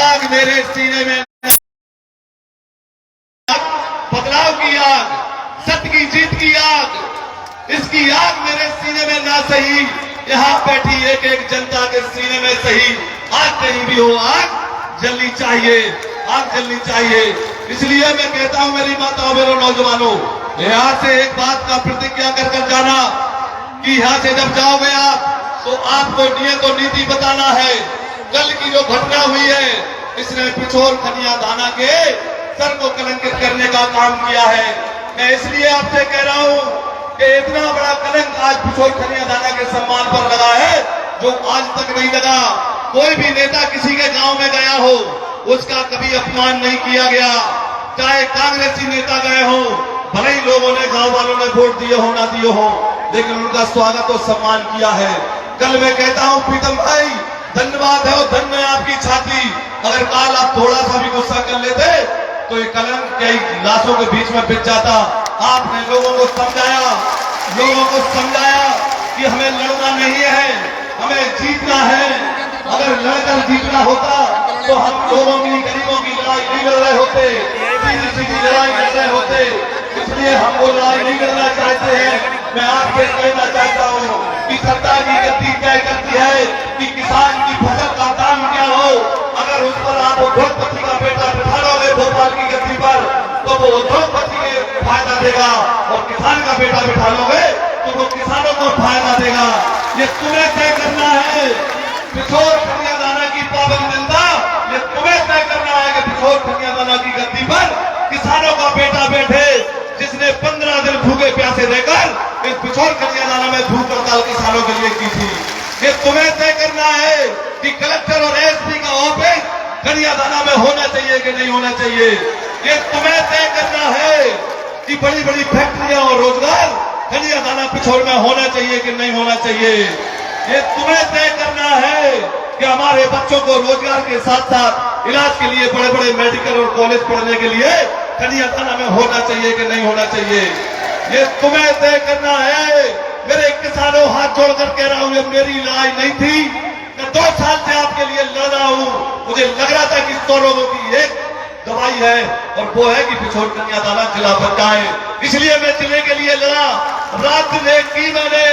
आग मेरे सीने में, बदलाव की आग, सत्य की जीत की आग, इसकी आग मेरे सीने में ना सही, यहाँ बैठी एक एक जनता के सीने में सही। आग कहीं भी हो, आग जलनी चाहिए, आग जलनी चाहिए। इसलिए मैं कहता हूं मेरी माताओं मेरे नौजवानों, यहाँ से एक बात का प्रतिज्ञा कर कर जाना कि यहाँ से जब जाओगे आप तो आपको नियत और नीति बताना है। कल की जो घटना हुई है, इसने पिछोर खनिया दाना के सर को कलंकित करने का काम किया है। मैं इसलिए आपसे कह रहा हूं कि इतना बड़ा कलंक आज पिछोर खनिया दाना के सम्मान पर लगा है जो आज तक नहीं लगा। कोई भी नेता किसी के गांव में गया हो, उसका कभी अपमान नहीं किया गया, चाहे कांग्रेसी नेता गए हो, भले ही लोगों ने गांव वालों ने वोट दिए हो ना दिए हो, लेकिन उनका स्वागत और सम्मान किया है। कल मैं कहता हूं प्रीतम भाई, धन्यवाद है और धन्य है आपकी छाती। अगर काल आप थोड़ा सा भी गुस्सा कर लेते तो ये कलंक कई लाशों के बीच में बिछ जाता। आपने लोगों को समझाया कि हमें लड़ना नहीं है, हमें जीतना है। अगर लड़कर जीतना होता तो हम लोगों की, गरीबों की लड़ाई नहीं लड़ रहे होते, सीधी लड़ाई लड़ रहे होते। इसलिए हम वो लड़ाई नहीं लड़ना चाहते हैं। मैं आपसे कहना चाहता हूँ कि सरकार की गति तय करती है कि किसान की फसल का दाम क्या हो। अगर उस पर आप उद्योगपति का बेटा बिठा लोगे भोपाल की गति पर तो वो उद्योगपति के फायदा देगा, और किसान का बेटा बिठा लोगे तो वो किसानों को फायदा देगा। ये तुम्हें तय करना है। पिछोर खनिया दाना की पाबंदी जनता, ये तुम्हें तय करना है कि पिछोर खनिया दाना की गद्दी पर किसानों का बेटा बैठे, जिसने 15 दिन भूखे प्यासे देकर इस पिछोर खनिया दाना में भूख हड़ताल किसानों के लिए की थी। ये तुम्हें तय करना है कि कलेक्टर और एसपी का ऑफिस खनिया दाना में होना चाहिए कि नहीं होना चाहिए। ये तुम्हें तय करना है कि बड़ी बड़ी फैक्ट्रियां और रोजगार खनिया दाना पिछोर में होना चाहिए कि नहीं होना चाहिए। ये तुम्हें तय करना है कि हमारे बच्चों को रोजगार के साथ साथ इलाज के लिए बड़े बड़े मेडिकल और कॉलेज पढ़ने के लिए खनिया दाना में होना चाहिए कि नहीं होना चाहिए। ये तुम्हें तय करना है। मेरे किसानों, हाथ जोड़कर कह रहा हूं, ये मेरी लड़ाई नहीं थी। मैं 2 साल से आपके लिए लड़ रहा हूं। मुझे लग रहा था कि 100 लोगों की एक दवाई है और वो है कि पिछोर खनिया दाना जिला बन जाए। इसलिए मैं जिले के लिए लड़ा, रात ने की मैंने,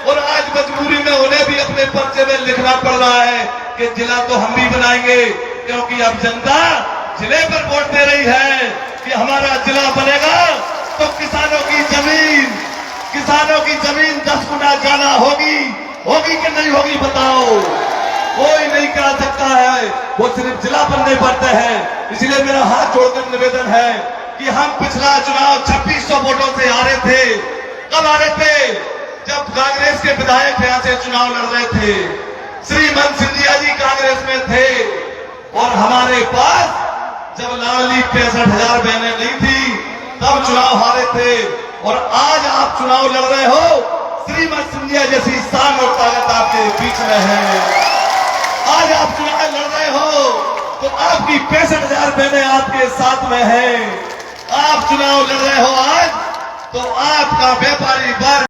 और आज मजबूरी में उन्हें भी अपने पर्चे में लिखना पड़ रहा है कि जिला तो हम भी बनाएंगे, क्योंकि अब जनता जिले पर वोट दे रही है कि हमारा जिला बनेगा तो किसानों की जमीन 10 गुना ज्यादा होगी कि नहीं होगी बताओ। कोई नहीं करा सकता है, वो सिर्फ जिला बनने पड़ते हैं। इसलिए मेरा हाथ जोड़कर निवेदन है कि हम पिछला चुनाव 2600 वोटों से हारे थे। कब हारे थे? जब कांग्रेस के विधायक यहाँ से चुनाव लड़ रहे थे, श्रीमंत सिंधिया जी कांग्रेस में थे, और हमारे पास जब लाडली 65,000 बहनें नहीं थी तब चुनाव हारे थे। और आज आप चुनाव लड़ रहे हो, श्रीमंत सिंधिया जैसी शान और ताकत आपके बीच में है। आज आप चुनाव लड़ रहे हो तो आपकी 65,000 बहनें आपके साथ में हैं। आप चुनाव लड़ रहे हो आज तो आपका व्यापारी बार